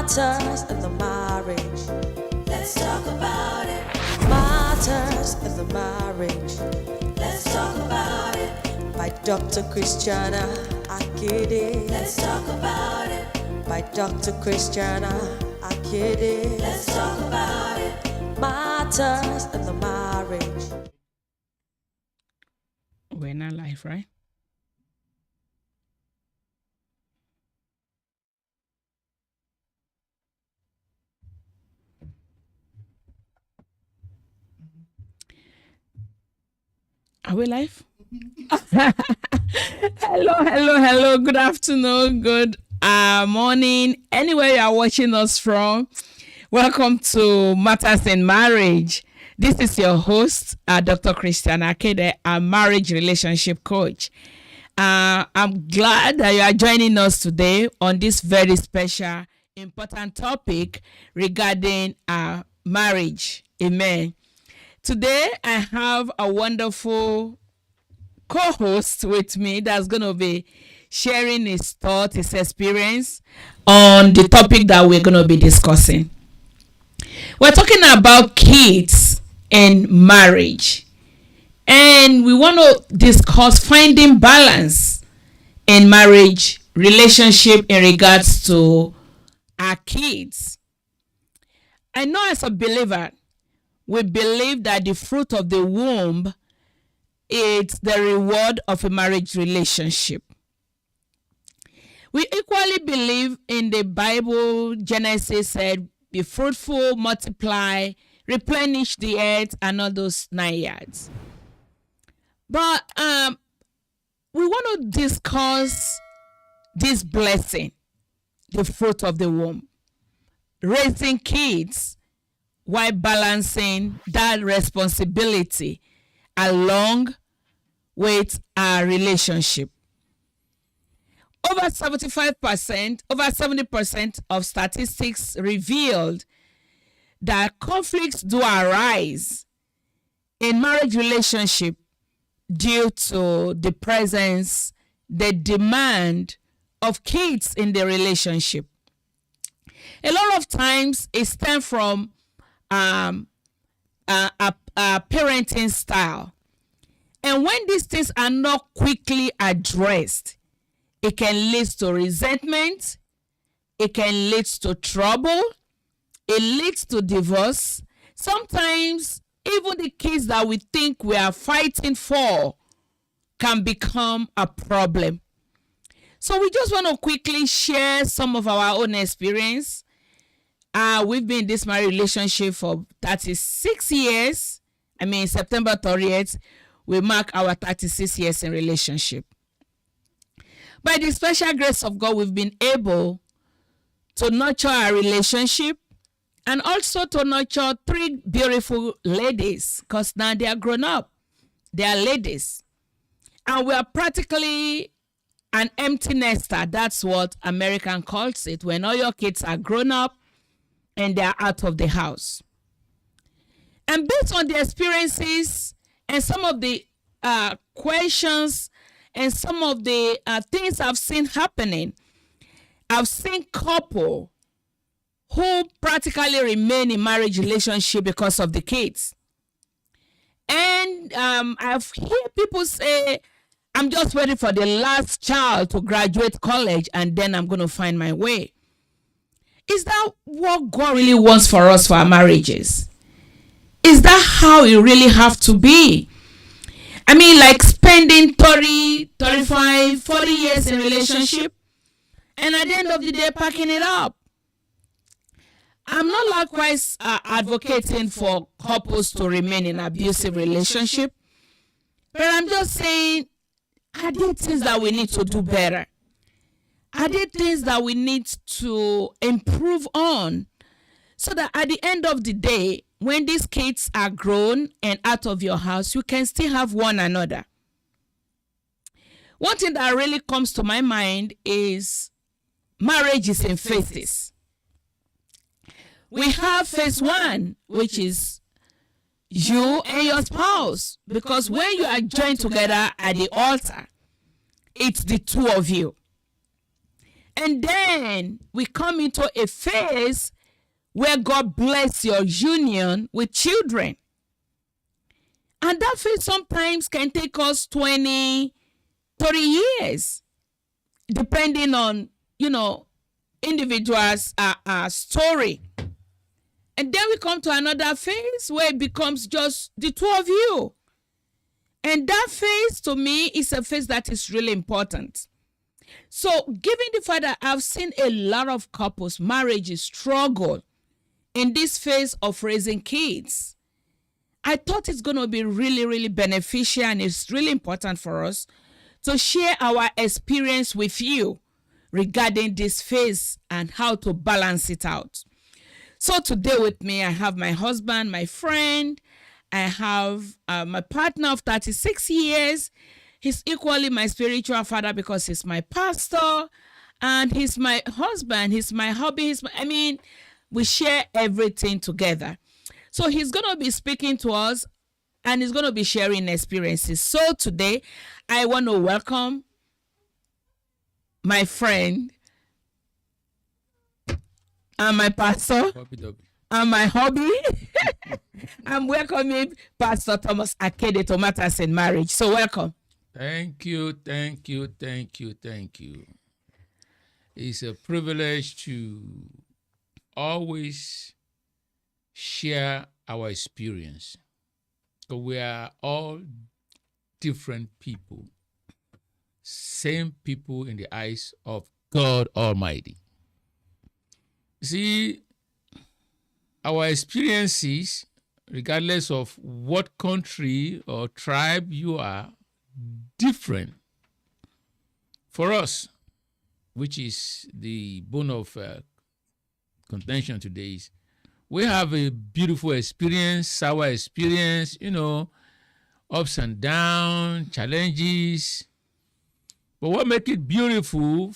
Matters in the marriage. Let's talk about it. Matters in the marriage. Let's talk about it. By Dr. Christiana Akede. Let's talk about it. By Dr. Christiana Akede. Let's talk about it. Matters in the marriage. We're not live, right? Are we live? Hello. Good afternoon, good morning. Anywhere you are watching us from, welcome to Matters in Marriage. This is your host, Dr. Christiana Akede, a marriage relationship coach. I'm glad that you are joining us today on this very special, important topic regarding marriage. Amen. Today, I have a wonderful co-host with me that's going to be sharing his thoughts, his experience on the topic that we're going to be discussing. We're talking about kids and marriage. And we want to discuss finding balance in marriage relationship in regards to our kids. I know as a believer, we believe that the fruit of the womb is the reward of a marriage relationship. We equally believe in the Bible. Genesis said, be fruitful, multiply, replenish the earth, and all those 9 yards. But we want to discuss this blessing, the fruit of the womb, raising kids while balancing that responsibility along with our relationship. Over 70% of statistics revealed that conflicts do arise in marriage relationship due to the presence, the demand of kids in the relationship. A lot of times it stems from a parenting style. And when these things are not quickly addressed, it can lead to resentment, it can lead to trouble, it leads to divorce. Sometimes even the kids that we think we are fighting for can become a problem. So we just want to quickly share some of our own experience. We've been in this marriage relationship for 36 years. September 30th, we mark our 36 years in relationship. By the special grace of God, we've been able to nurture our relationship and also to nurture 3 beautiful ladies, because now they are grown up. They are ladies. And we are practically an empty nester. That's what American calls it, when all your kids are grown up and they are out of the house. And based on the experiences and some of the questions and some of the things I've seen happening, I've seen couple who practically remain in marriage relationship because of the kids. And I've heard people say, I'm just waiting for the last child to graduate college and then I'm going to find my way. Is that what God really wants for us for our marriages? Is that how it really have to be? Like spending 30, 35, 40 years in relationship and at the end of the day packing it up. I'm not likewise advocating for couples to remain in abusive relationship, but I'm just saying, are there things that we need to do better? Are there things that we need to improve on so that at the end of the day, when these kids are grown and out of your house, you can still have one another? One thing that really comes to my mind is marriage is in phases. We have phase 1, which is you and your spouse, because when you are joined together at the altar, it's the two of you. And then we come into a phase where God bless your union with children. And that phase sometimes can take us 20, 30 years, depending on, individual's story. And then we come to another phase where it becomes just the two of you. And that phase, to me, is a phase that is really important. So, given the fact that I've seen a lot of couples, marriages struggle in this phase of raising kids, I thought it's going to be really, really beneficial, and it's really important for us to share our experience with you regarding this phase and how to balance it out. So today with me, I have my husband, my friend. I have my partner of 36 years. He's equally my spiritual father because he's my pastor, and he's my husband. He's my hubby. We share everything together. So he's going to be speaking to us, and he's going to be sharing experiences. So today, I want to welcome my friend and my pastor and my hobby. I'm welcoming Pastor Thomas Akede to Matters in Marriage. So welcome. Thank you. It's a privilege to always share our experience. So we are all different people, same people in the eyes of God Almighty. See, our experiences, regardless of what country or tribe you are, different. For us, which is the bone of contention today, is we have a beautiful experience, sour experience, ups and downs, challenges. But what makes it beautiful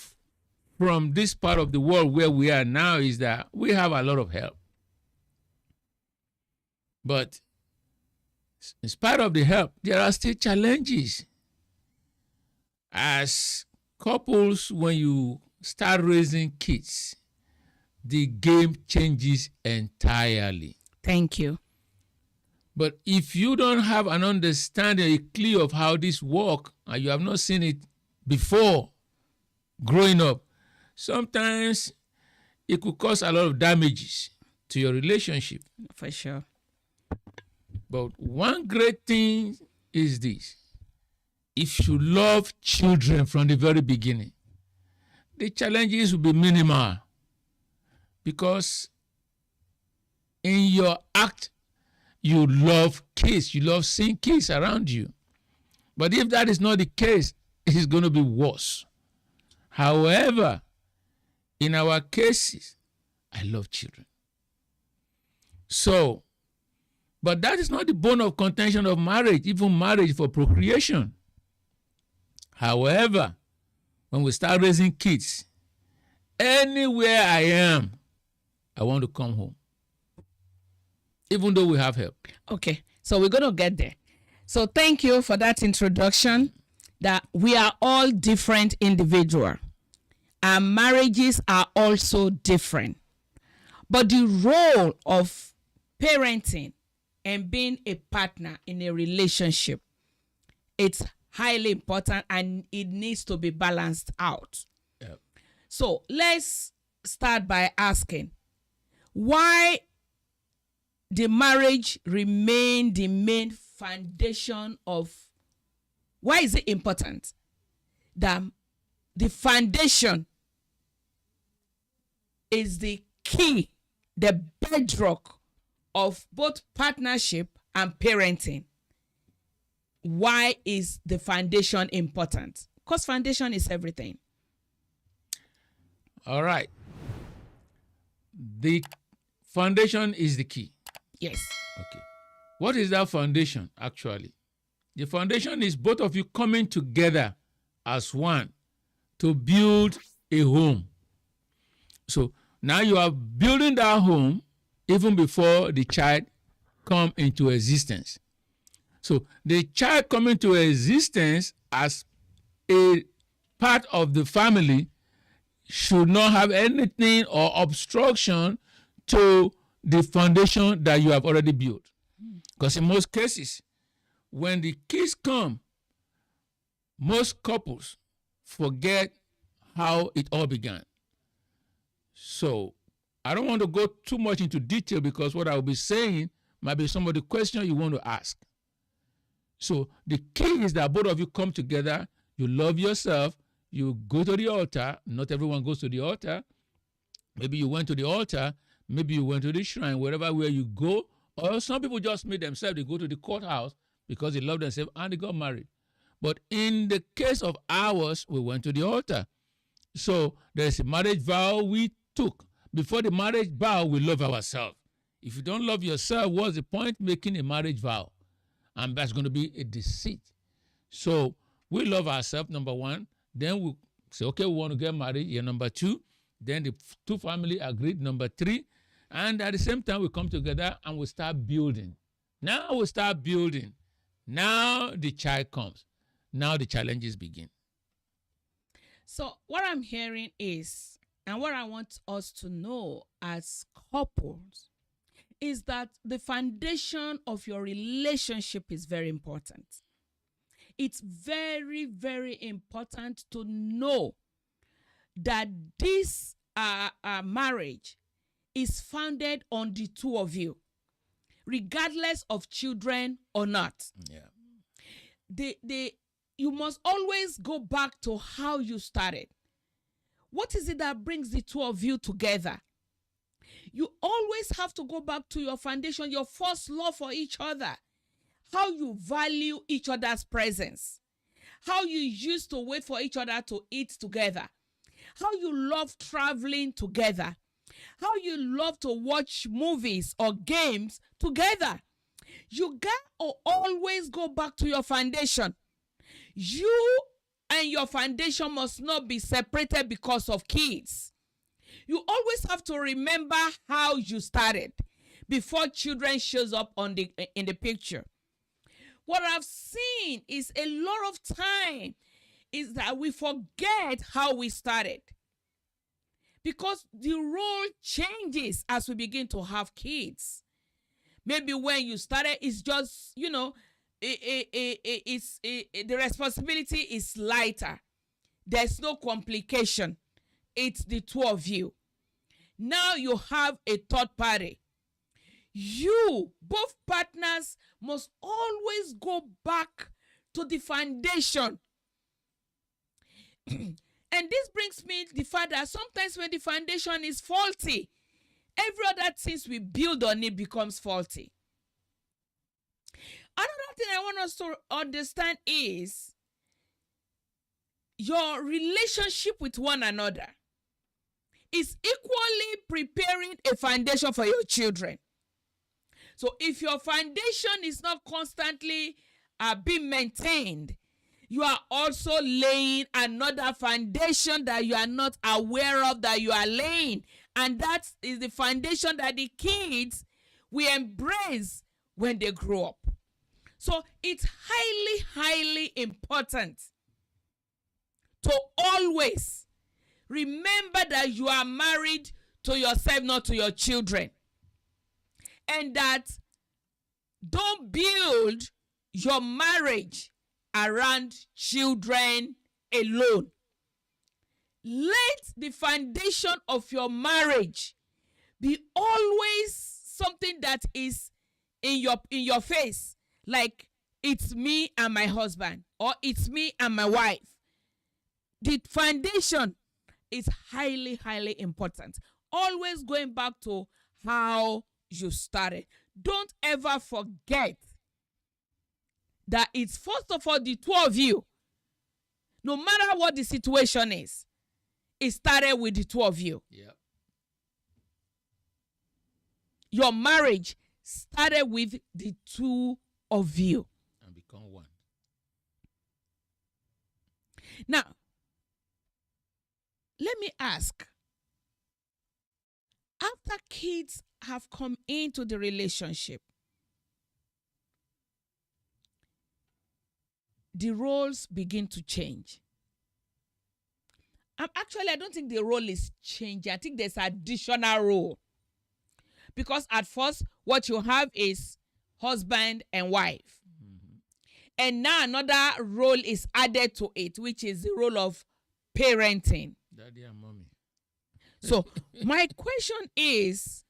from this part of the world where we are now is that we have a lot of help. But in spite of the help, there are still challenges. As couples, when you start raising kids, the game changes entirely. Thank you. But if you don't have an understanding, a clue of how this works, and you have not seen it before growing up, sometimes it could cause a lot of damages to your relationship. For sure. But one great thing is this. If you love children from the very beginning, the challenges will be minimal, because in your act, you love kids. You love seeing kids around you. But if that is not the case, it is going to be worse. However, in our cases, I love children. So, but that is not the bone of contention of marriage, even marriage for procreation. However, when we start raising kids, anywhere I am, I want to come home, even though we have help. Okay, so we're going to get there. So thank you for that introduction, that we are all different individuals. Our marriages are also different. But the role of parenting and being a partner in a relationship, it's highly important, and it needs to be balanced out. Yep. So let's start by asking, why the marriage remain the main foundation of, why is it important that the foundation is the key, the bedrock of both partnership and parenting? Why is the foundation important? Because foundation is everything. All right. The foundation is the key. Yes. Okay. What is that foundation, actually? The foundation is both of you coming together as one to build a home. So now you are building that home even before the child come into existence. So the child coming to existence as a part of the family should not have anything or obstruction to the foundation that you have already built. Because in most cases, when the kids come, most couples forget how it all began. So I don't want to go too much into detail because what I will be saying might be some of the questions you want to ask. So the key is that both of you come together, you love yourself, you go to the altar. Not everyone goes to the altar. Maybe you went to the altar, maybe you went to the shrine, wherever where you go. Or some people just meet themselves, they go to the courthouse because they love themselves and they got married. But in the case of ours, we went to the altar. So there's a marriage vow we took. Before the marriage vow, we love ourselves. If you don't love yourself, what's the point making a marriage vow? And that's going to be a deceit. So we love ourselves, number one. Then we say, okay, we want to get married, year number two. Then the two families agreed, number three. And at the same time, we come together and we start building. Now we start building. Now the child comes. Now the challenges begin. So what I'm hearing is, and what I want us to know as couples, is that the foundation of your relationship is very important. It's very, very important to know that this marriage is founded on the two of you, regardless of children or not. Yeah. You must always go back to how you started. What is it that brings the two of you together? You always have to go back to your foundation, your first love for each other, how you value each other's presence, how you used to wait for each other to eat together, how you love traveling together, how you love to watch movies or games together. You got to always go back to your foundation. You and your foundation must not be separated because of kids. You always have to remember how you started before children shows up in the picture. What I've seen is a lot of time is that we forget how we started, because the role changes as we begin to have kids. Maybe when you started, it's just, the responsibility is lighter. There's no complication. It's the two of you. Now you have a third party. You, both partners, must always go back to the foundation. And this brings me to the fact that sometimes when the foundation is faulty, every other thing we build on it becomes faulty. Another thing I want us to understand is your relationship with one another is equally preparing a foundation for your children. So if your foundation is not constantly being maintained, you are also laying another foundation that you are not aware of that you are laying. And that is the foundation that the kids will embrace when they grow up. So it's highly, highly important to always remember that you are married to yourself, not to your children. And that don't build your marriage around children alone. Let the foundation of your marriage be always something that is in your face, like it's me and my husband, or it's me and my wife. The foundation is highly, highly important. Always going back to how you started. Don't ever forget that it's first of all the two of you. No matter what the situation is, it started with the two of you. Yeah. Your marriage started with the two of you. And become one. Now, let me ask, after kids have come into the relationship, the roles begin to change. Actually, I don't think the role is changing. I think there's additional role. Because at first, what you have is husband and wife. And now another role is added to it, which is the role of parenting. Daddy and mommy. So my question is,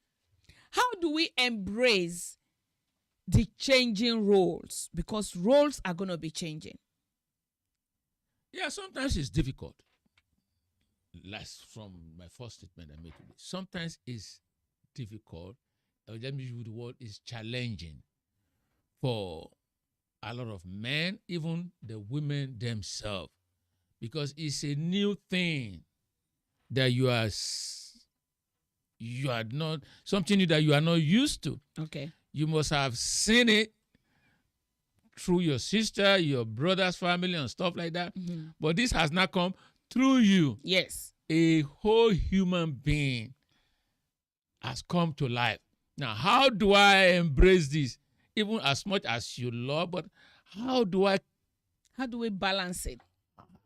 how do we embrace the changing roles? Because roles are going to be changing. Yeah, sometimes it's difficult. Last from my first statement I made today. Sometimes it's difficult. Let me use the word is challenging for a lot of men, even the women themselves, because it's a new thing that you are not something new that you are not used to. Okay. You must have seen it through your sister, your brother's family, and stuff like that. Mm-hmm. But this has not come through you. Yes. A whole human being has come to life. Now, how do I embrace this? Even as much as you love, but how do we balance it?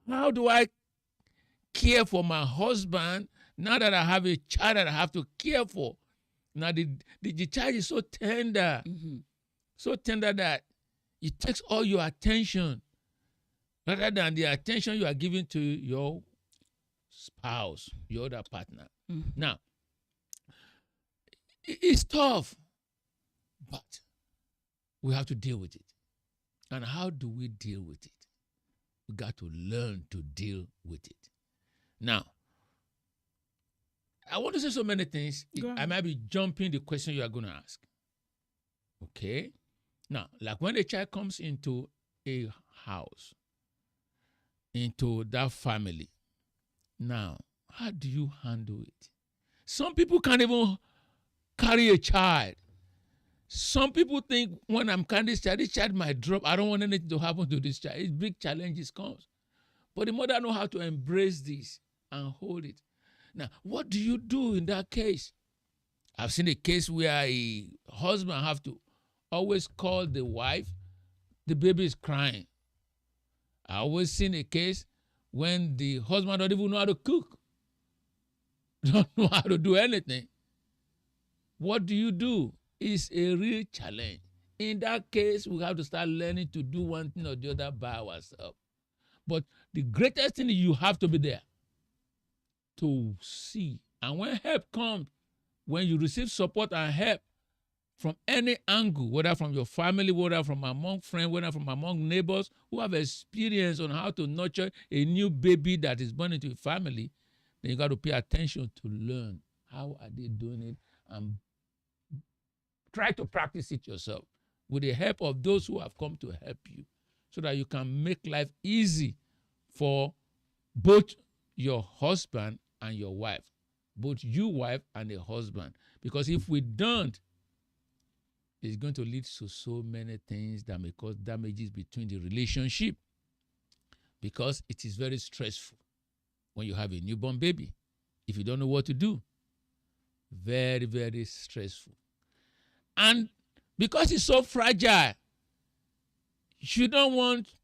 How do I care for my husband now that I have a child that I have to care for? Now, the child is so tender, so tender that it takes all your attention rather than the attention you are giving to your spouse, your other partner. Now, it's tough, but we have to deal with it. And how do we deal with it? We got to learn to deal with it. Now, I want to say so many things. I might be jumping the question you are going to ask. Okay? Now, like when a child comes into a house, into that family, now, how do you handle it? Some people can't even carry a child. Some people think when I'm carrying this child might drop. I don't want anything to happen to this child. It's big challenges comes. But the mother knows how to embrace this and hold it. Now, what do you do in that case? I've seen a case where a husband have to always call the wife. The baby is crying. I always seen a case when the husband don't even know how to cook. Don't know how to do anything. What do you do? It's a real challenge. In that case, we have to start learning to do one thing or the other by ourselves. But the greatest thing is you have to be there to see. And when help comes, when you receive support and help from any angle, whether from your family, whether from among friends, whether from among neighbors who have experience on how to nurture a new baby that is born into a family, then you got to pay attention to learn how are they doing it and try to practice it yourself with the help of those who have come to help you so that you can make life easy for both your husband and your wife, both you wife and the husband. Because if we don't, it's going to lead to so many things that may cause damages between the relationship, because it is very stressful when you have a newborn baby. If you don't know what to do, very, very stressful. And because it's so fragile, you don't want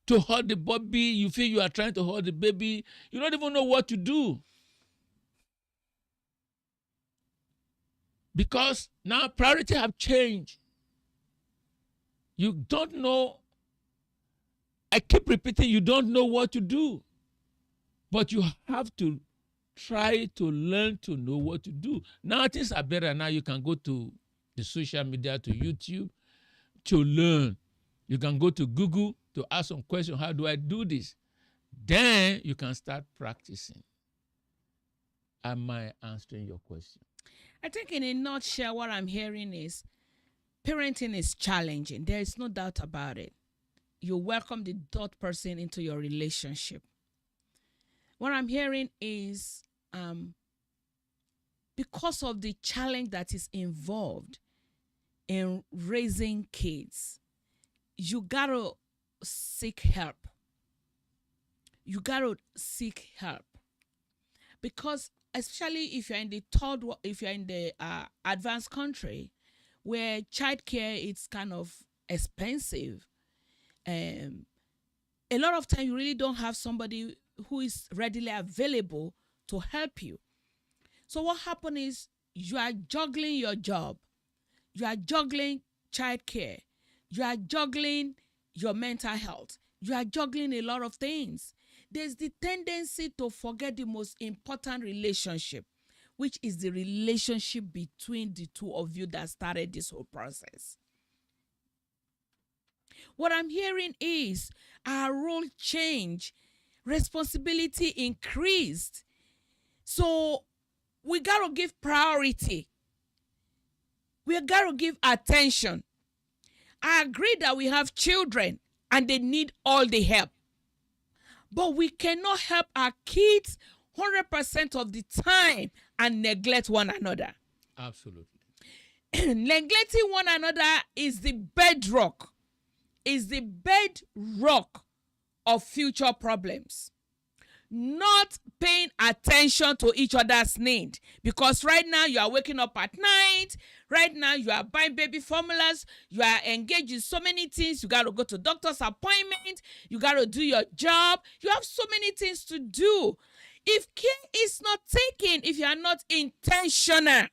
to hold the baby. You feel you are trying to hold the baby. You don't even know what to do. Because now priorities have changed. You don't know. I keep repeating, you don't know what to do. But you have to try to learn to know what to do. Now things are better. Now you can go to the social media, to YouTube, to learn. You can go to Google to ask some questions. How do I do this? Then you can start practicing. Am I answering your question? I think in a nutshell, what I'm hearing is parenting is challenging. There is no doubt about it. You welcome the third person into your relationship. What I'm hearing is because of the challenge that is involved in raising kids, you gotta seek help. You gotta seek help, because especially if you're in the advanced country where childcare is kind of expensive, a lot of time you really don't have somebody who is readily available to help you. So what happened is you are juggling your job, you are juggling childcare, you are juggling your mental health, you are juggling a lot of things. There's the tendency to forget the most important relationship, which is the relationship between the two of you that started this whole process. What I'm hearing is our role changed, responsibility increased. So we got to give priority. We got to give attention. I agree that we have children and they need all the help. But we cannot help our kids 100% of the time and neglect one another. Absolutely. Neglecting one another is the bedrock of future problems. Not paying attention to each other's need, because right now you are waking up at night, right now you are buying baby formulas, you are engaged in so many things, you got to go to doctor's appointment, you got to do your job, you have so many things to do. If care is not taken, if you are not intentional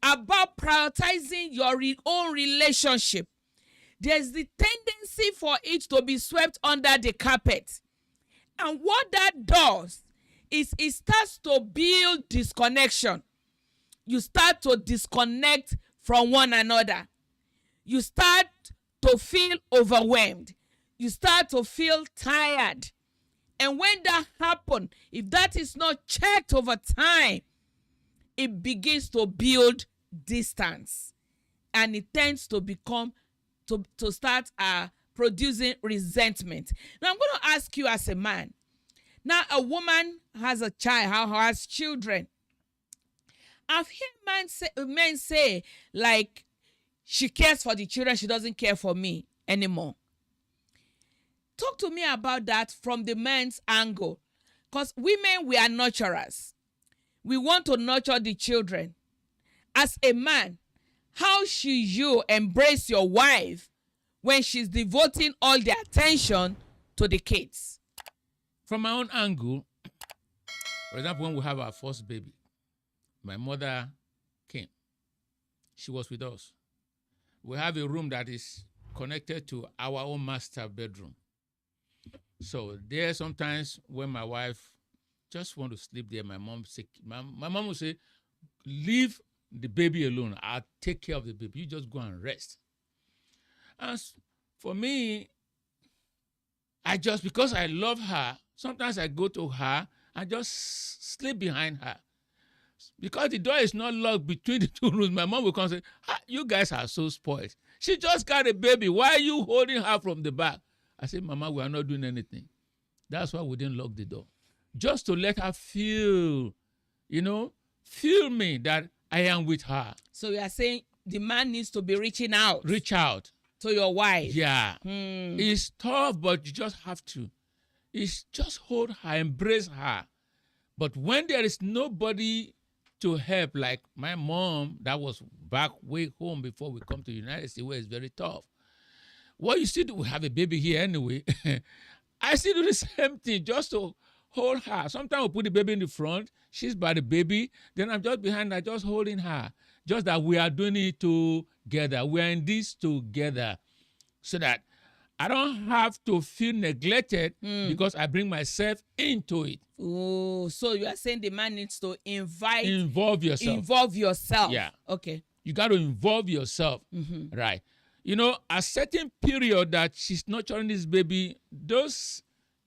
about prioritizing your own relationship, there's the tendency for it to be swept under the carpet. And what that does is it starts to build disconnection. You start to disconnect from one another. You start to feel overwhelmed. You start to feel tired. And when that happens, if that is not checked over time, it begins to build distance. And it tends to become, to start producing resentment. Now, I'm going to ask you as a man. Now, a woman has a child, has children. I've heard men say, like, she cares for the children, she doesn't care for me anymore. Talk to me about that from the men's angle. Because women, we are nurturers. We want to nurture the children. As a man, how should you embrace your wife when she's devoting all the attention to the kids? From my own angle, for example, when we have our first baby, my mother came. She was with us. We have a room that is connected to our own master bedroom. So there sometimes when my wife just want to sleep there, my mom will say, leave the baby alone. I'll take care of the baby. You just go and rest. And for me, because I love her, sometimes I go to her and just sleep behind her. Because the door is not locked between the two rooms, my mom will come and say, you guys are so spoiled. She just got a baby. Why are you holding her from the back? I said, Mama, we are not doing anything. That's why we didn't lock the door. Just to let her feel me that I am with her. So you are saying the man needs to be reaching out. Reach out. To your wife. Yeah. It's tough, but you just have to. It's just hold her, embrace her. But when there is nobody to help, like my mom, that was back way home before we come to the United States, where it's very tough. What you still do, we have a baby here anyway. I still do the same thing just to hold her. Sometimes we put the baby in the front, she's by the baby, then I'm just behind her, just holding her. Just that we are doing it together. We are in this together so that I don't have to feel neglected because I bring myself into it. Oh, so you are saying the man needs to involve yourself. Involve yourself. Yeah. Okay. You got to involve yourself. Mm-hmm. Right. A certain period that she's nurturing this baby, those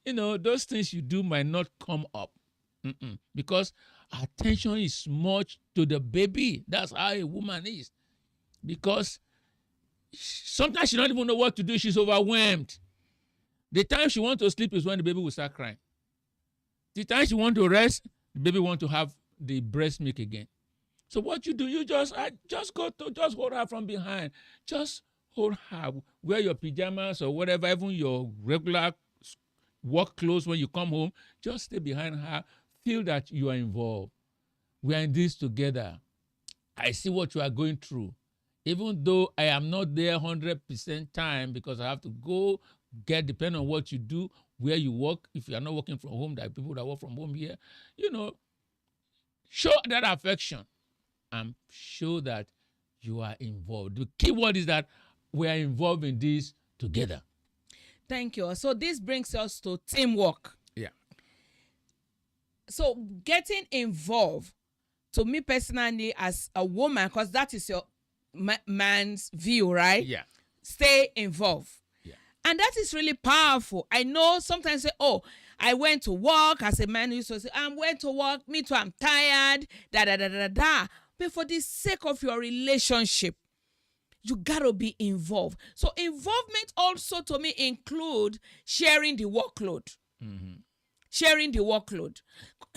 things you do might not come up. Because attention is much to the baby. That's how a woman is. Because sometimes she don't even know what to do. She's overwhelmed. The time she wants to sleep is when the baby will start crying. The time she wants to rest, the baby wants to have the breast milk again. So what you do, you just hold her from behind. Just hold her. Wear your pajamas or whatever, even your regular work clothes when you come home. Just stay behind her. Feel that you are involved. We are in this together. I see what you are going through. Even though I am not there 100% time because I have to go get, depending on what you do, where you work. If you are not working from home, there are people that work from home here. Show that affection and show that you are involved. The key word is that we are involved in this together. Thank you. So this brings us to teamwork. Yeah. So getting involved, to me personally as a woman, because that is your man's view, right? Yeah. Stay involved. Yeah. And that is really powerful. I know sometimes say, oh, I went to work, as a man used to say, I went to work, me too, I'm tired, da. But for the sake of your relationship, you gotta be involved. So involvement also to me include sharing the workload. Mm-hmm. Sharing the workload.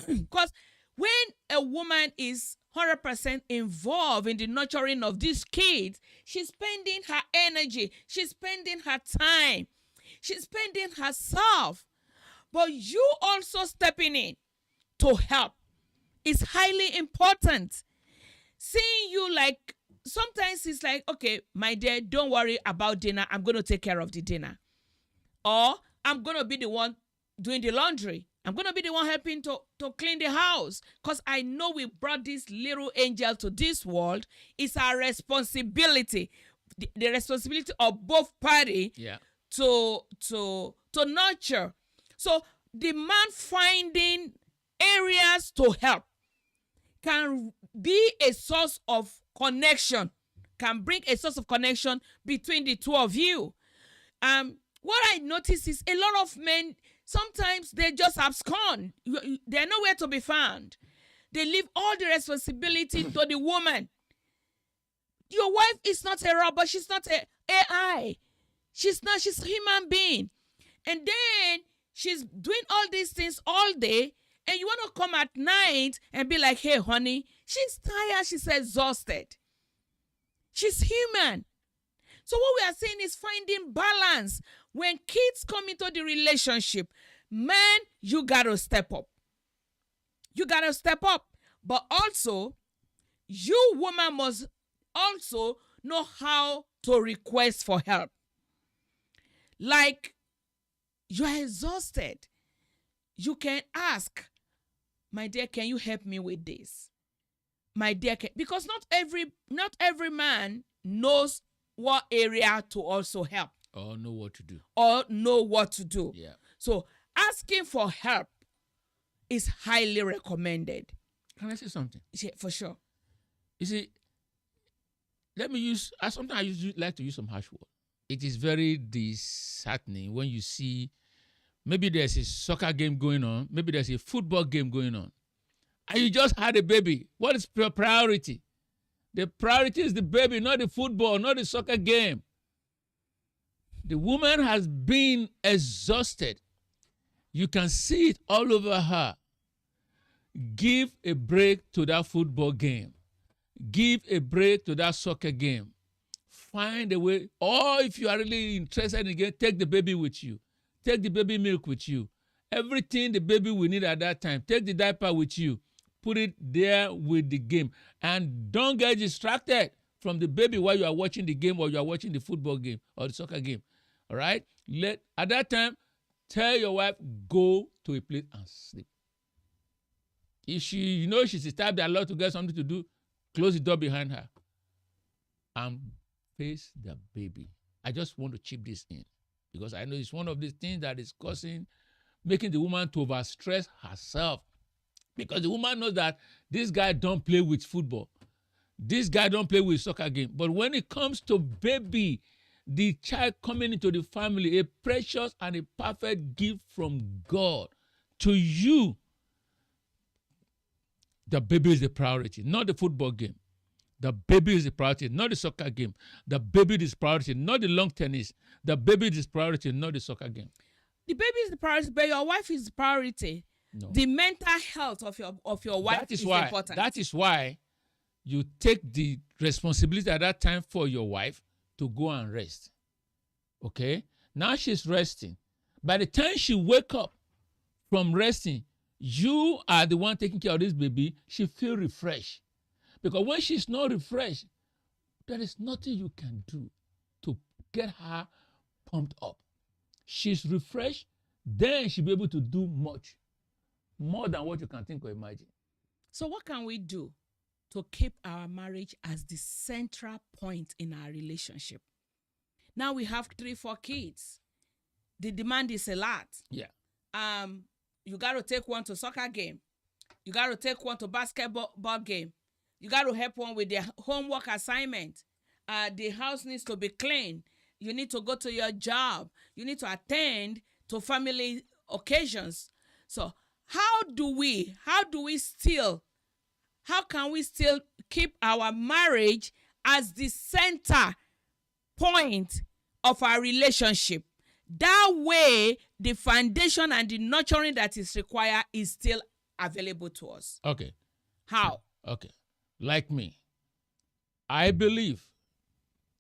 Because when a woman is 100% involved in the nurturing of these kids, she's spending her energy, she's spending her time, she's spending herself. But you also stepping in to help is highly important. Seeing you, like, sometimes it's like, okay, my dear, don't worry about dinner. I'm going to take care of the dinner. Or I'm going to be the one doing the laundry. I'm going to be the one helping to clean the house. Because I know we brought this little angel to this world. It's our responsibility. The responsibility of both parties to nurture. So the man finding areas to help can be a source of connection, can bring a source of connection between the two of you. What I notice is a lot of men, sometimes they just abscond. They're nowhere to be found. They leave all the responsibility to the woman. Your wife is not a robot. She's not an AI. She's a human being. And then she's doing all these things all day, and you want to come at night and be like, hey, honey, she's tired, she's exhausted. She's human. So what we are saying is finding balance. When kids come into the relationship, man, you got to step up. You got to step up. But also, you woman must also know how to request for help. Like, you are exhausted. You can ask, my dear, can you help me with this? My dear, because not every man knows what area to also help. Or know what to do. Yeah. So asking for help is highly recommended. Can I say something? Yeah, for sure. You see, sometimes I like to use some harsh word. It is very disheartening when you see maybe there's a soccer game going on, maybe there's a football game going on, and you just had a baby. What is your priority? The priority is the baby, not the football, not the soccer game. The woman has been exhausted. You can see it all over her. Give a break to that football game. Give a break to that soccer game. Find a way, or if you are really interested in the game, take the baby with you. Take the baby milk with you. Everything the baby will need at that time. Take the diaper with you. Put it there with the game. And don't get distracted from the baby while you are watching the game or you are watching the football game or the soccer game. All right? At that time, tell your wife, go to a place and sleep. If she's the type that loves to get something to do, close the door behind her and face the baby. I just want to chip this in because I know it's one of these things that is making the woman to overstress herself, because the woman knows that this guy don't play with football. This guy don't play with soccer game. But when it comes to baby, the child coming into the family, a precious and a perfect gift from God to you, the baby is the priority, not the football game. The baby is the priority, not the soccer game. The baby is the priority, not the long tennis. The baby is the priority, not the soccer game. The baby is the priority, but your wife is the priority. No. The mental health of your wife is important. That is why you take the responsibility at that time for your wife to go and rest. Okay? Now she's resting. By the time she wake up from resting, you are the one taking care of this baby. She feel refreshed. Because when she's not refreshed, there is nothing you can do to get her pumped up. she's refreshed, then she'll be able to do much, more than what you can think or imagine. So what can we do to keep our marriage as the central point in our relationship? Now we have 3-4 kids. The demand is a lot. Yeah. You got to take one to soccer game. You got to take one to basketball game. You got to help one with their homework assignment. The house needs to be clean. You need to go to your job. You need to attend to family occasions. So how can we still keep our marriage as the center point of our relationship? That way, the foundation and the nurturing that is required is still available to us. Okay. How? Okay. Like me, I believe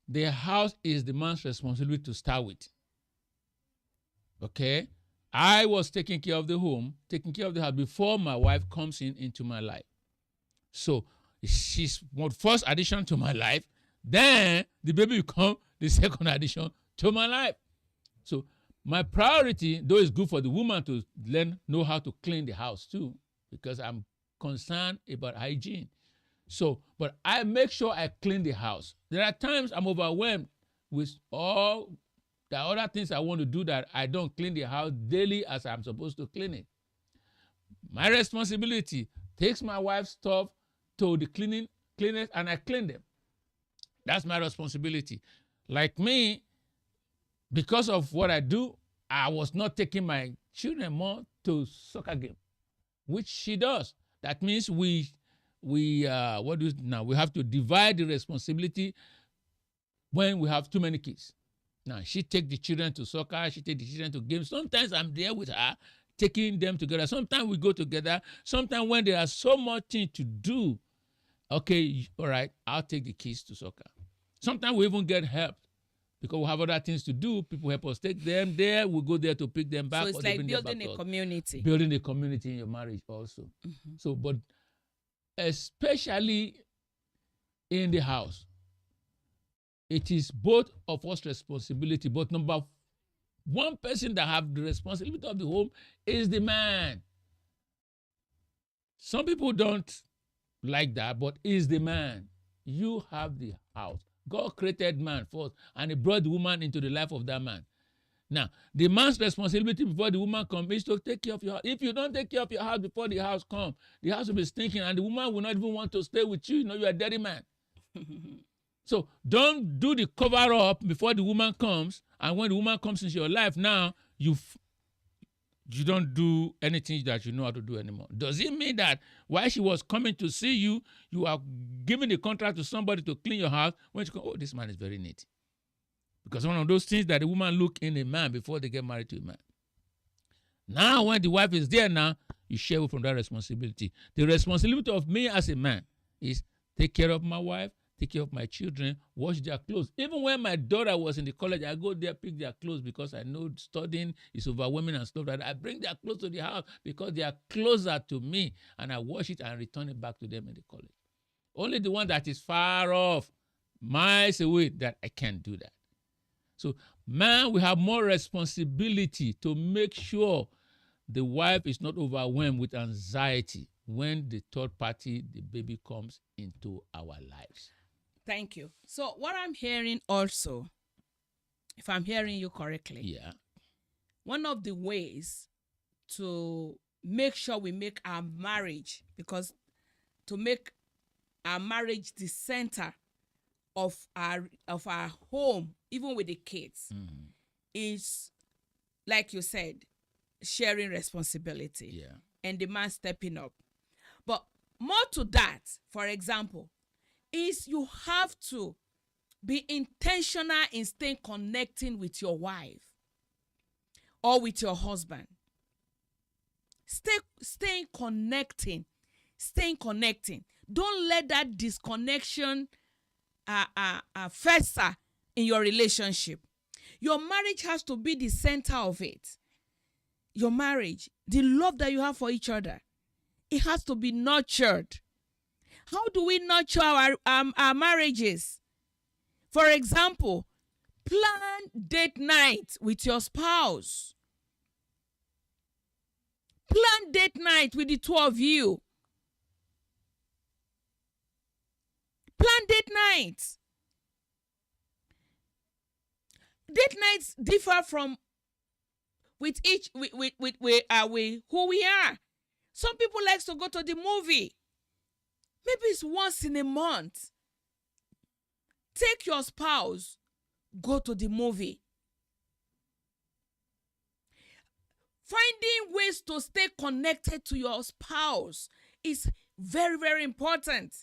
the house is the man's responsibility to start with. Okay? I was taking care of the home, taking care of the house before my wife comes into my life. So she's my first addition to my life. Then the baby will come the second addition to my life. So my priority, though it's good for the woman to know how to clean the house too, because I'm concerned about hygiene. So, but I make sure I clean the house. There are times I'm overwhelmed with all the other things I want to do that I don't clean the house daily as I'm supposed to clean it. My responsibility takes my wife's stuff to the cleaners, and I clean them. That's my responsibility. Like me, because of what I do, I was not taking my children more to soccer game, which she does. That means we have to divide the responsibility when we have too many kids. Now, she take the children to soccer, she take the children to games. Sometimes I'm there with her, taking them together. Sometimes we go together. Sometimes when there are so much things to do, okay, all right, I'll take the kids to soccer. Sometimes we even get help because we have other things to do. People help us take them there. We go there to pick them back. So it's like building a community. Building a community in your marriage also. Mm-hmm. So, but especially in the house, it is both of us responsibility. But number one person that have the responsibility of the home is the man. Some people don't like that, but is the man. You have the house. God created man first, and he brought the woman into the life of that man. Now, the man's responsibility before the woman comes is to take care of your house. If you don't take care of your house before the house comes, the house will be stinking, and the woman will not even want to stay with you. You know, you're a dirty man. So don't do the cover up before the woman comes, and when the woman comes into your life, now you don't do anything that you know how to do anymore. Does it mean that while she was coming to see you, you are giving the contract to somebody to clean your house when she goes, oh, this man is very neat? Because one of those things that the woman look in a man before they get married to a man. Now, when the wife is there now, you share from that responsibility. The responsibility of me as a man is take care of my wife, take care of my children, wash their clothes. Even when my daughter was in the college, I go there, pick their clothes because I know studying is overwhelming and stuff like that. I bring their clothes to the house because they are closer to me, and I wash it and return it back to them in the college. Only the one that is far off, miles away, that I can't do that. So, man, we have more responsibility to make sure the wife is not overwhelmed with anxiety when the third party, the baby, comes into our lives. Thank you. So what I'm hearing also, if I'm hearing you correctly, yeah, one of the ways to make sure we make our marriage, because to make our marriage the center of our home, even with the kids, is, like you said, sharing responsibility. Yeah. And the man stepping up. But more to that, for example, is you have to be intentional in connecting with your wife or with your husband. Staying connecting. Don't let that disconnection fester in your relationship. Your marriage has to be the center of it. Your marriage, the love that you have for each other, it has to be nurtured. How do we nurture our marriages? For example, Plan date night with your spouse. Plan date night with the two of you. Plan date nights. Date nights differ from with each with who we are. Some people like to go to the movie. Maybe it's once in a month. Take your spouse, go to the movie. Finding ways to stay connected to your spouse is very, very important.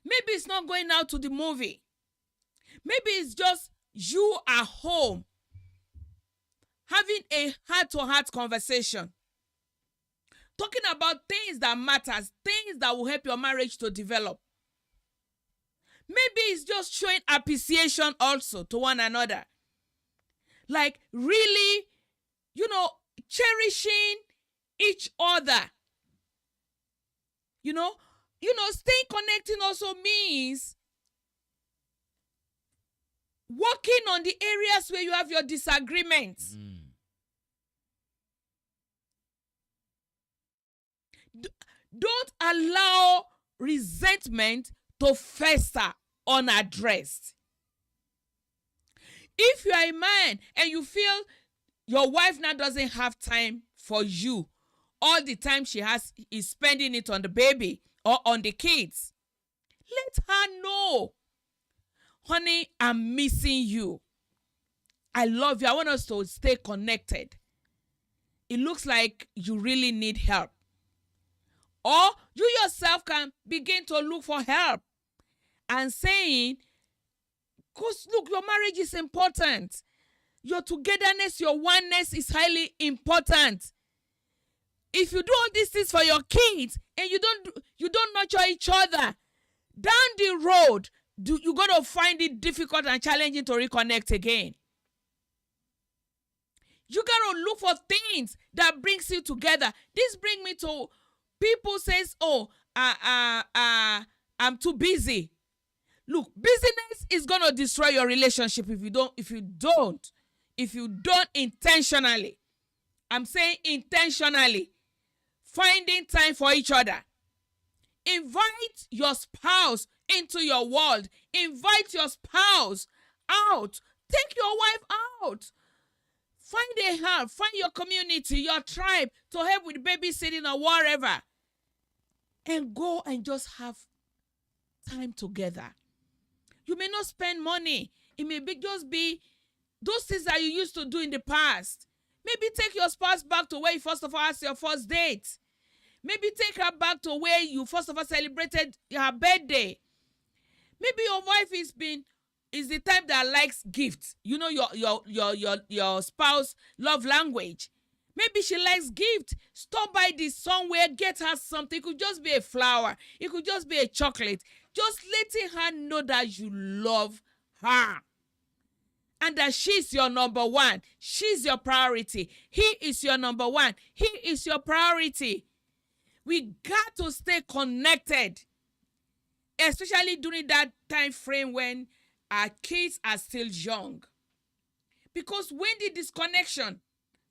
Maybe it's not going out to the movie. Maybe it's just you at home having a heart-to-heart conversation, talking about things that matters, things that will help your marriage to develop. Maybe it's just showing appreciation also to one another. Like really, cherishing each other. Staying connected also means working on the areas where you have your disagreements. Don't allow resentment to fester unaddressed. If you are a man and you feel your wife now doesn't have time for you, all the time she has is spending it on the baby or on the kids, let her know, honey, I'm missing you. I love you. I want us to stay connected. It looks like you really need help. Or you yourself can begin to look for help and saying, because look, your marriage is important. Your togetherness, your oneness is highly important. If you do all these things for your kids and you don't nurture each other, down the road, you're going to find it difficult and challenging to reconnect again. You got to look for things that brings you together. This brings me to people says, I'm too busy. Look, busyness is going to destroy your relationship if you don't intentionally. I'm saying intentionally. Finding time for each other. Invite your spouse into your world. Invite your spouse out. Take your wife out. Find a help. Find your community, your tribe to help with babysitting or whatever. And go and just have time together. You may not spend money. It may just be those things that you used to do in the past. Maybe take your spouse back to where you first of all had your first date. Maybe take her back to where you first of all celebrated her birthday. Maybe your wife is the type that likes gifts. You know your spouse love language. Maybe she likes gift. Stop by this somewhere, get her something. It could just be a flower. It could just be a chocolate. Just letting her know that you love her. And that she's your number one. She's your priority. He is your number one. He is your priority. We got to stay connected. Especially during that time frame when our kids are still young. Because when the disconnection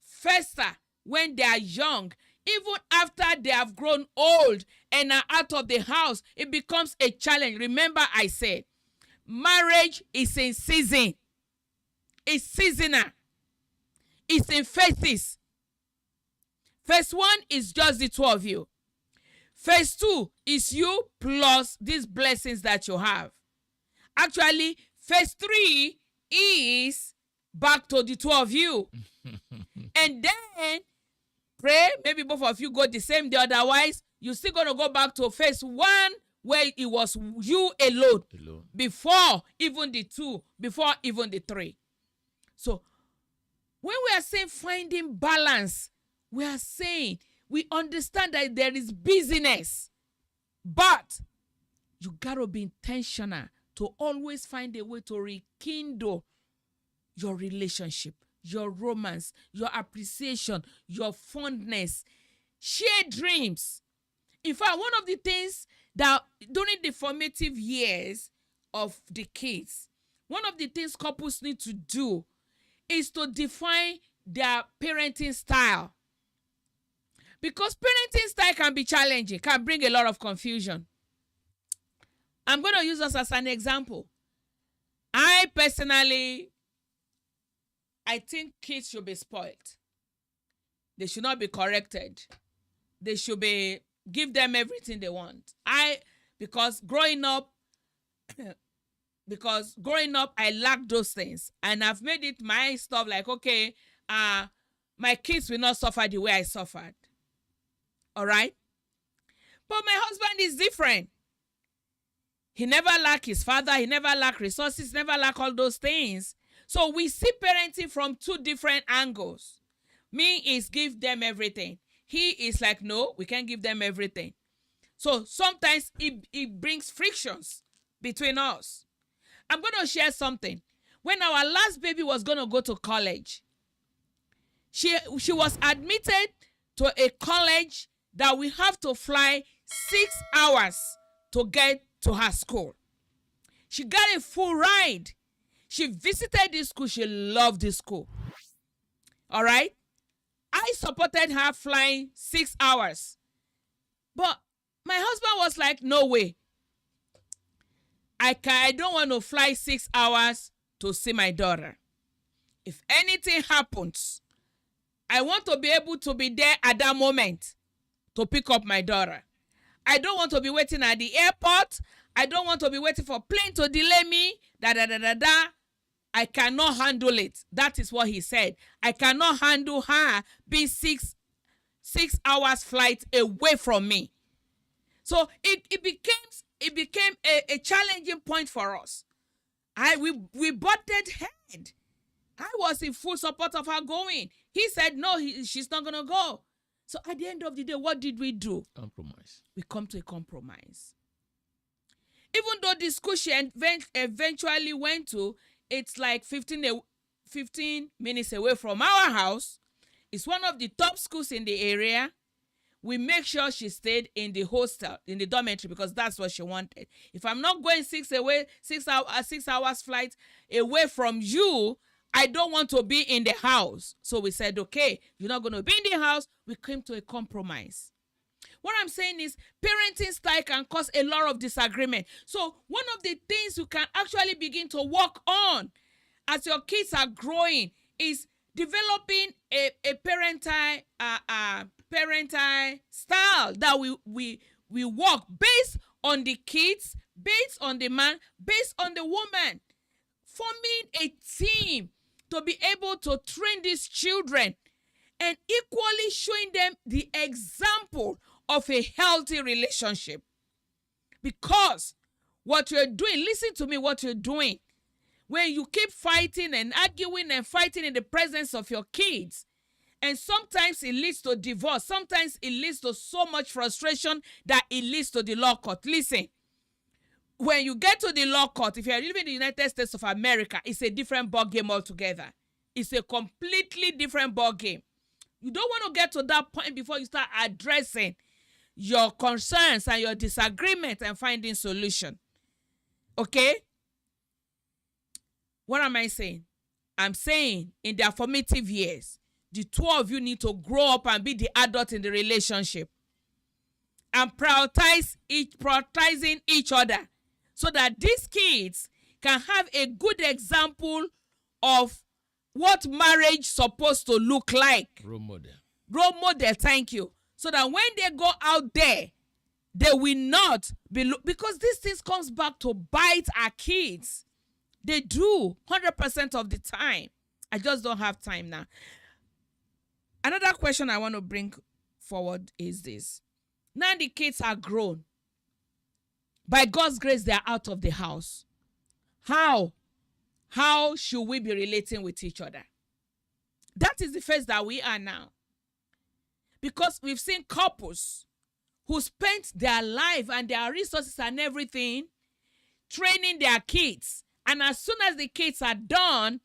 fester when they are young, even after they have grown old and are out of the house, it becomes a challenge. Remember I said, marriage is in season. It's seasonal. It's in phases. Phase 1 is just the two of you. Phase 2 is you plus these blessings that you have. Actually, phase 3 is back to the two of you. And then pray, maybe both of you go the same day, otherwise you're still going to go back to phase 1 where it was you alone. Before even the 2, before even the 3. So when we are saying finding balance, we are saying we understand that there is busyness, but you got to be intentional to always find a way to rekindle your relationship, your romance, your appreciation, your fondness, share dreams. In fact, one of the things that during the formative years of the kids, one of the things couples need to do is to define their parenting style. Because parenting style can be challenging, can bring a lot of confusion. I'm going to use us as an example. I personally, I think kids should be spoiled. They should not be corrected. They should be, give them everything they want. Because growing up, I lacked those things. And I've made it my stuff like, okay, my kids will not suffer the way I suffered. All right? But my husband is different. He never lacked his father. He never lacked resources, never lacked all those things. So we see parenting from two different angles. Me is give them everything. He is like, no, we can't give them everything. So sometimes it brings frictions between us. I'm going to share something. When our last baby was going to go to college, she was admitted to a college that we have to fly 6 hours to get to her school. She got a full ride. She visited this school. She loved this school. All right? I supported her flying 6 hours. But my husband was like, no way. I don't want to fly 6 hours to see my daughter. If anything happens, I want to be able to be there at that moment to pick up my daughter. I don't want to be waiting at the airport. I don't want to be waiting for plane to delay me. I cannot handle it. That is what he said. I cannot handle her being 6 hours flight away from me. So it became a challenging point for us. We butted head. I was in full support of her going. He said, no, she's not going to go. So at the end of the day, what did we do? Compromise. We come to a compromise. Even though the school she eventually went to, it's like 15 minutes away from our house. It's one of the top schools in the area. We make sure she stayed in the hostel, in the dormitory, because that's what she wanted. If I'm not going 6 hours flight away from you, I don't want to be in the house. So we said, okay, you're not going to be in the house. We came to a compromise. What I'm saying is parenting style can cause a lot of disagreement. So one of the things you can actually begin to work on as your kids are growing is developing a parental style that we work based on the kids, based on the man, based on the woman. Forming a team to be able to train these children and equally showing them the example of a healthy relationship. Because what you're doing, listen to me, what you're doing, when you keep fighting and arguing and fighting in the presence of your kids, and sometimes it leads to divorce, sometimes it leads to so much frustration that it leads to the law court. Listen, when you get to the law court, if you're living in the United States of America, it's a different ball game altogether. It's a completely different ball game. You don't want to get to that point before you start addressing your concerns and your disagreement and finding solution. Okay? What am I saying? I'm saying in their formative years, the two of you need to grow up and be the adult in the relationship and prioritizing each other so that these kids can have a good example of what marriage is supposed to look like. Role model. Role model, thank you. So that when they go out there, they will not be, because these things comes back to bite our kids. They do 100% of the time. I just don't have time now. Another question I want to bring forward is this. Now the kids are grown. By God's grace, they are out of the house. How should we be relating with each other? That is the phase that we are now. Because we've seen couples who spent their life and their resources and everything training their kids. And as soon as the kids are done,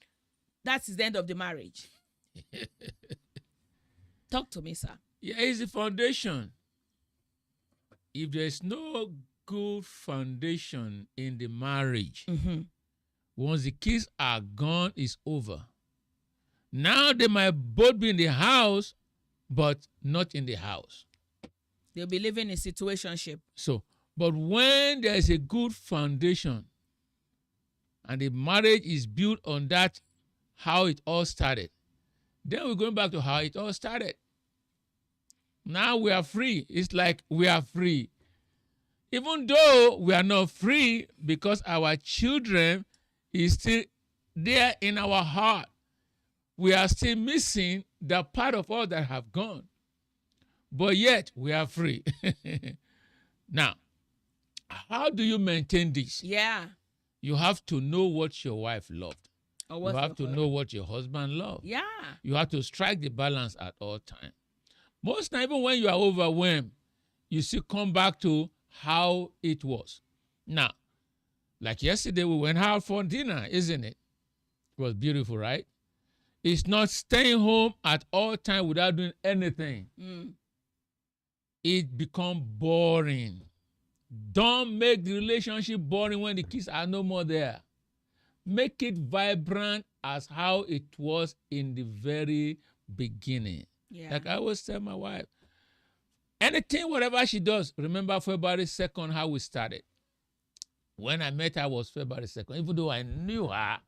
that's the end of the marriage. Talk to me, sir. Yeah, it's the foundation. If there's no good foundation in the marriage, Once the kids are gone, it's over. Now they might both be in the house, but not in the house. They'll be living in situationship. So, but when there is a good foundation and the marriage is built on that, how it all started, then we're going back to how it all started. Now we are free. It's like we are free. Even though we are not free because our children is still there in our heart, we are still missing the part of all that have gone. But yet we are free. Now, how do you maintain this? Yeah. You have to know what your wife loved. Or You what's have the- to know what your husband loved. Yeah. You have to strike the balance at all times. Most times, even when you are overwhelmed, you still come back to how it was. Now, like yesterday, we went out for dinner, isn't it? It was beautiful, right? It's not staying home at all times without doing anything. It becomes boring. Don't make the relationship boring when the kids are no more there. Make it vibrant as how it was in the very beginning. Yeah. Like I always tell my wife, anything, whatever she does, remember February 2nd, how we started. When I met her was February 2nd, even though I knew her,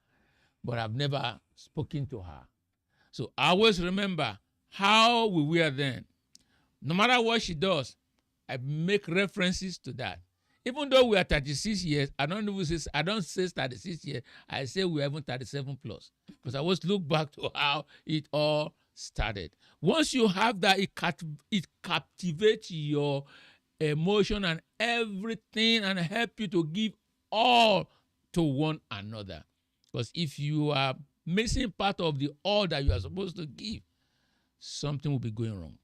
but I've never spoken to her. So I always remember how we were then. No matter what she does, I make references to that. Even though we are 36 years, I don't say 36 years, I say we are even 37 plus. Because I always look back to how it all started. Once you have that, it captivates your emotion and everything and help you to give all to one another. Because if you are missing part of the all that you are supposed to give, something will be going wrong.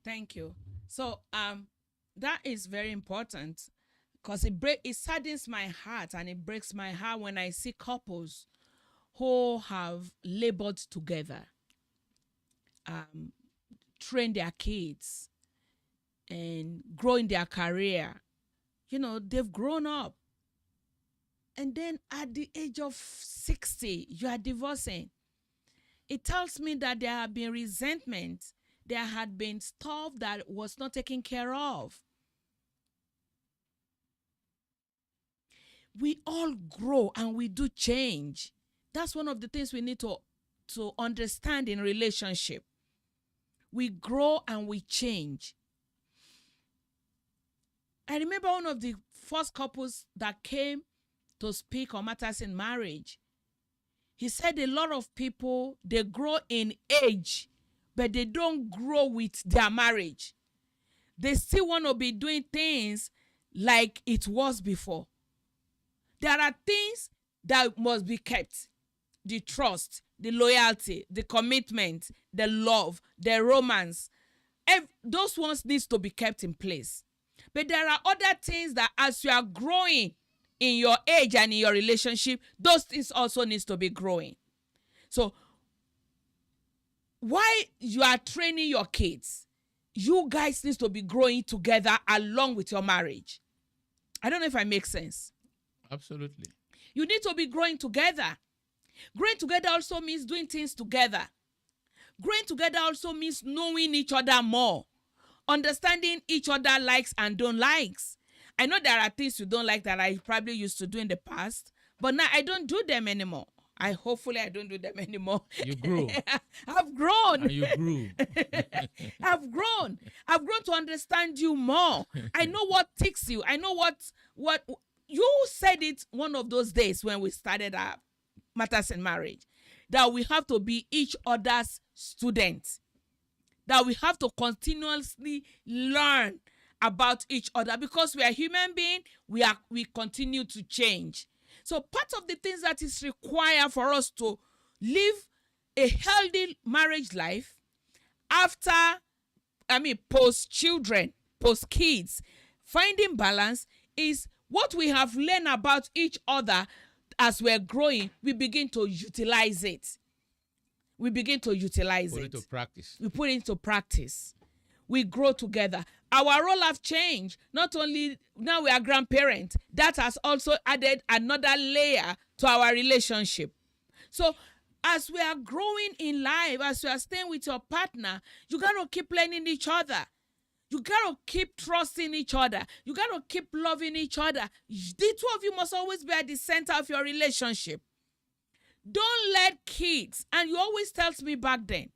Thank you. So that is very important because it saddens my heart and it breaks my heart when I see couples who have labored together, train their kids and grow in their career. You know, they've grown up. And then at the age of 60, you are divorcing. It tells me that there have been resentment. There had been stuff that was not taken care of. We all grow and we do change. That's one of the things we need to understand in relationship. We grow and we change. I remember one of the first couples that came to speak on matters in marriage. He said a lot of people, they grow in age, but they don't grow with their marriage. They still want to be doing things like it was before. There are things that must be kept. The trust, the loyalty, the commitment, the love, the romance. Those ones needs to be kept in place. But there are other things that as you are growing in your age and in your relationship, those things also needs to be growing. So while you are training your kids, you guys need to be growing together along with your marriage. I don't know if I make sense. Absolutely. You need to be growing together. Growing together also means doing things together. Growing together also means knowing each other more, understanding each other likes and don't likes. I know there are things you don't like that I probably used to do in the past, but now I don't do them anymore. Hopefully I don't do them anymore. You grew. I've grown. And you grew. I've grown. I've grown to understand you more. I know what ticks you. I know what you said it one of those days when we started our matters in marriage, that we have to be each other's students, that we have to continuously learn about each other because we are human beings. We continue to change. So part of the things that is required for us to live a healthy marriage life post children, post kids, finding balance is what we have learned about each other as we're growing. We begin to utilize it. We begin to utilize Put it. it to practice. We put it into practice. we grow together. Our role have changed. Not only now we are grandparents, that has also added another layer to our relationship. So as we are growing in life, as you are staying with your partner, you got to keep learning each other. You got to keep trusting each other. You got to keep loving each other. The two of you must always be at the center of your relationship. Don't let kids, and you always tells me back then,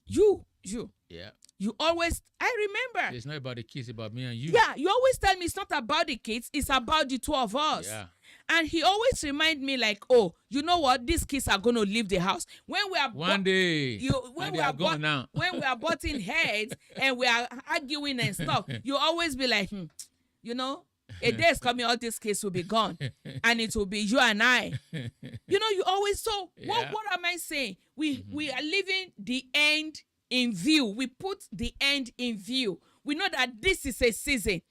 you always, I remember. It's not about the kids, about me and you. Yeah, you always tell me it's not about the kids, it's about the two of us. Yeah. And he always remind me like, oh, you know what? These kids are going to leave the house. When we are One day, when they we are are gone now. when we are butting heads and we are arguing and stuff, you always be like, you know, a day is coming, all these kids will be gone, and it will be you and I. You know, you always. So what am I saying? We are leaving the end in view. We put the end in view. We know that this is a season.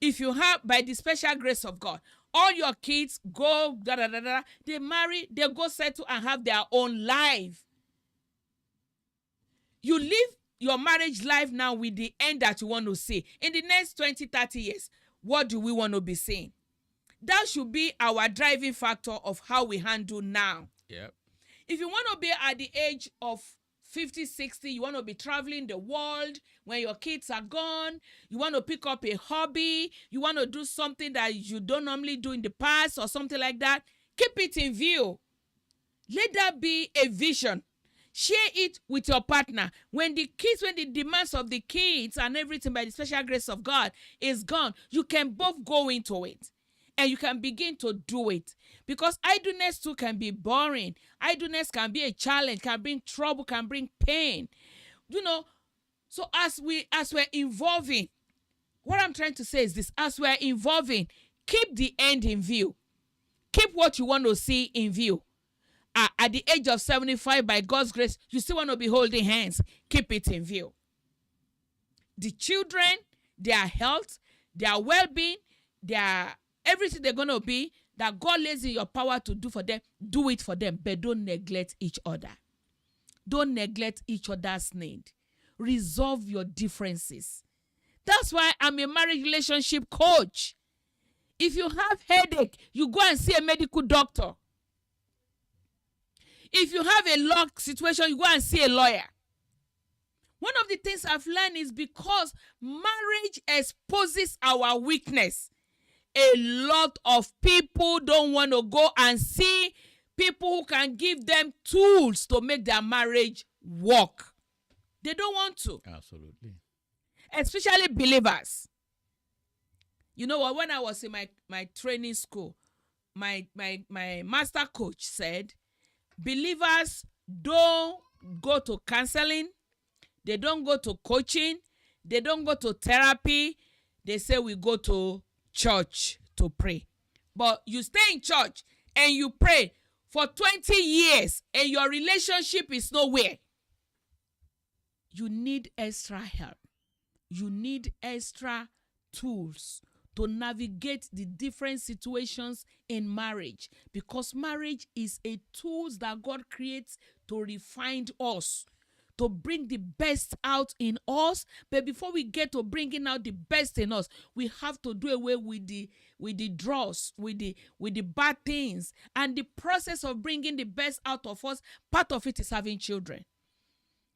If you have, by the special grace of God, all your kids go, they marry, they go settle and have their own life. You live your marriage life now with the end that you want to see. In the next 20, 30 years, what do we want to be seeing? That should be our driving factor of how we handle now. Yep. If you want to be at the age of 50, 60, you want to be traveling the world when your kids are gone, you want to pick up a hobby, you want to do something that you don't normally do in the past or something like that, keep it in view. Let that be a vision. Share it with your partner. When the demands of the kids and everything by the special grace of God is gone, you can both go into it. And you can begin to do it. Because idleness too can be boring. Idleness can be a challenge, can bring trouble, can bring pain. You know, so as we're involving, what I'm trying to say is this: as we're involving, keep the end in view. Keep what you want to see in view. At the age of 75, by God's grace, you still want to be holding hands. Keep it in view. The children, their health, their well-being, their everything they're going to be, that God lays in your power to do for them, do it for them. But don't neglect each other. Don't neglect each other's need. Resolve your differences. That's why I'm a marriage relationship coach. If you have headache, you go and see a medical doctor. If you have a law situation, you go and see a lawyer. One of the things I've learned is because marriage exposes our weakness. A lot of people don't want to go and see people who can give them tools to make their marriage work. They don't want to. Absolutely. Especially believers. You know what? When I was in my training school, my master coach said, believers don't go to counseling. They don't go to coaching. They don't go to therapy. They say we go to church to pray. But you stay in church and you pray for 20 years and your relationship is nowhere. You need extra help. You need extra tools to navigate the different situations in marriage, because marriage is a tool that God creates to refine us, to bring the best out in us. But before we get to bringing out the best in us, we have to do away with the dross, with the bad things. And the process of bringing the best out of us, part of it is having children.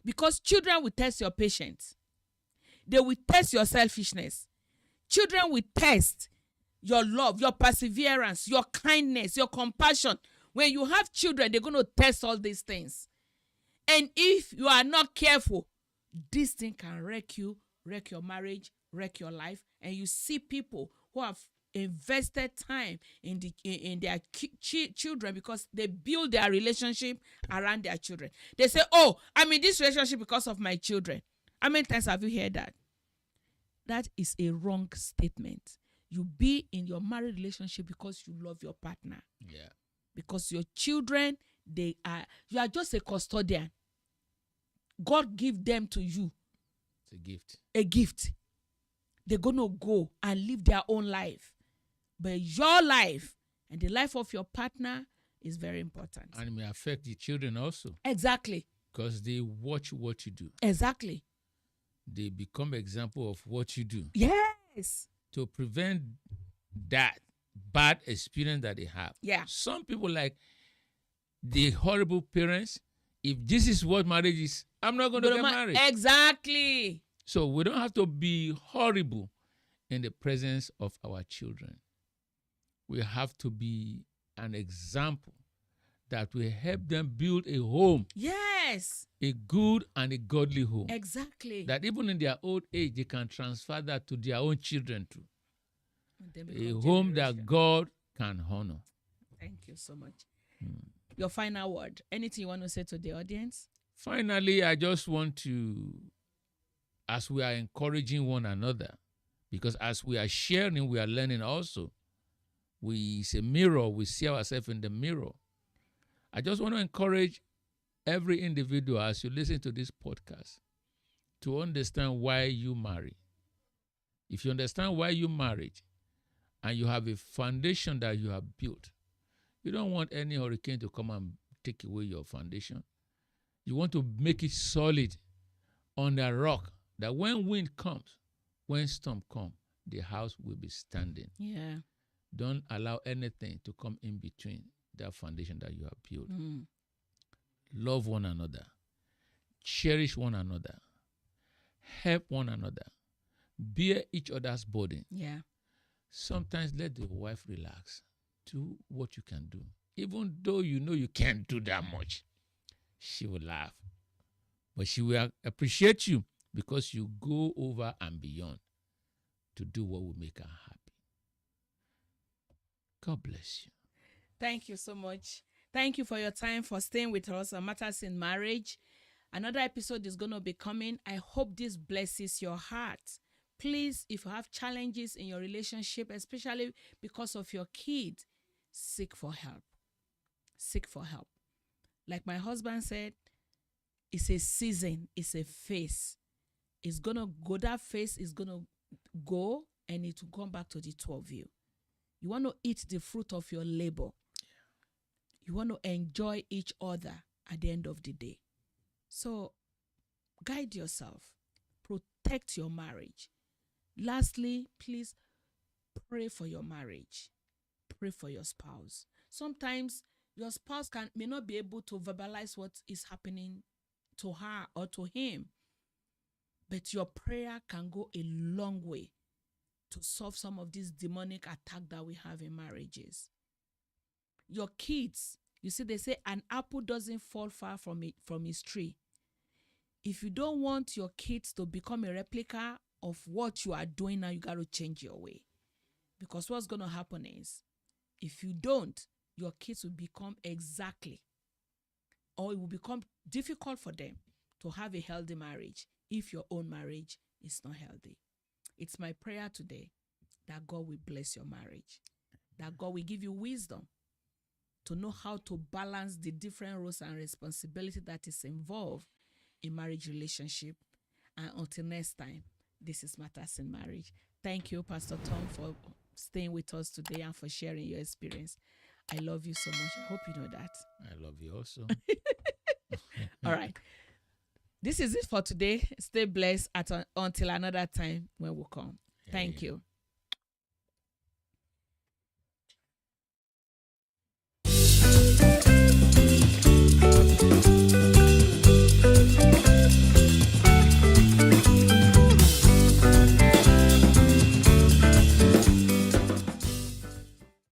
Because children will test your patience. They will test your selfishness. Children will test your love, your perseverance, your kindness, your compassion. When you have children, they're going to test all these things. And if you are not careful, this thing can wreck you, wreck your marriage, wreck your life. And you see people who have invested time in their children because they build their relationship around their children. They say, oh, I'm in this relationship because of my children. How many times have you heard that? That is a wrong statement. You be in your married relationship because you love your partner. Yeah. Because your children, you are just a custodian. God give them to you. It's a gift. A gift. They're going to go and live their own life. But your life and the life of your partner is very important. And it may affect the children also. Exactly. Because they watch what you do. Exactly. they become example of what you do Yes. to prevent that bad experience that they have. Yeah. Some people like the horrible parents. If this is what marriage is, I'm not going to get married. Exactly. So we don't have to be horrible in the presence of our children. We have to be an example that will help them build a home, Yes. a good and a godly home. Exactly. That even in their old age, they can transfer that to their own children too. They A become home that generational. God can honor. Thank you so much. Your final word. Anything you want to say to the audience? Finally, I just want to, as we are encouraging one another, because as we are sharing, we are learning also. It's a mirror. We see ourselves in the mirror. I just want to encourage every individual as you listen to this podcast to understand why you marry. If you understand why you married and you have a foundation that you have built, you don't want any hurricane to come and take away your foundation. You want to make it solid on the rock that when wind comes, when storm comes, the house will be standing. Yeah. Don't allow anything to come in between that foundation that you have built. Love one another. Cherish one another. Help one another. Bear each other's burden. Yeah. Sometimes let the wife relax. Do what you can do. Even though you know you can't do that much, she will laugh. But she will appreciate you because you go over and beyond to do what will make her happy. God bless you. Thank you so much. Thank you for your time, for staying with us on Matters in Marriage. Another episode is going to be coming. I hope this blesses your heart. Please, if you have challenges in your relationship, especially because of your kids, seek for help. Seek for help. Like my husband said, it's a season, it's a phase. It's going to go, that phase is going to go, and it will come back to the two of you. You want to eat the fruit of your labor. You want to enjoy each other at the end of the day. So, guide yourself. Protect your marriage. Lastly, please pray for your marriage. Pray for your spouse. Sometimes your spouse may not be able to verbalize what is happening to her or to him. But your prayer can go a long way to solve some of these demonic attacks that we have in marriages. Your kids, you see, they say an apple doesn't fall far from its tree. If you don't want your kids to become a replica of what you are doing now, you got to change your way. Because what's going to happen is, if you don't, your kids will become exactly, or it will become difficult for them to have a healthy marriage if your own marriage is not healthy. It's my prayer today that God will bless your marriage, that God will give you wisdom to know how to balance the different roles and responsibility that is involved in marriage relationship. And until next time, this is Matters in Marriage. Thank you, Pastor Tom, for staying with us today and for sharing your experience. I love you so much. I hope you know that. I love you also. All right. This is it for today. Stay blessed until another time when we come. Thank you.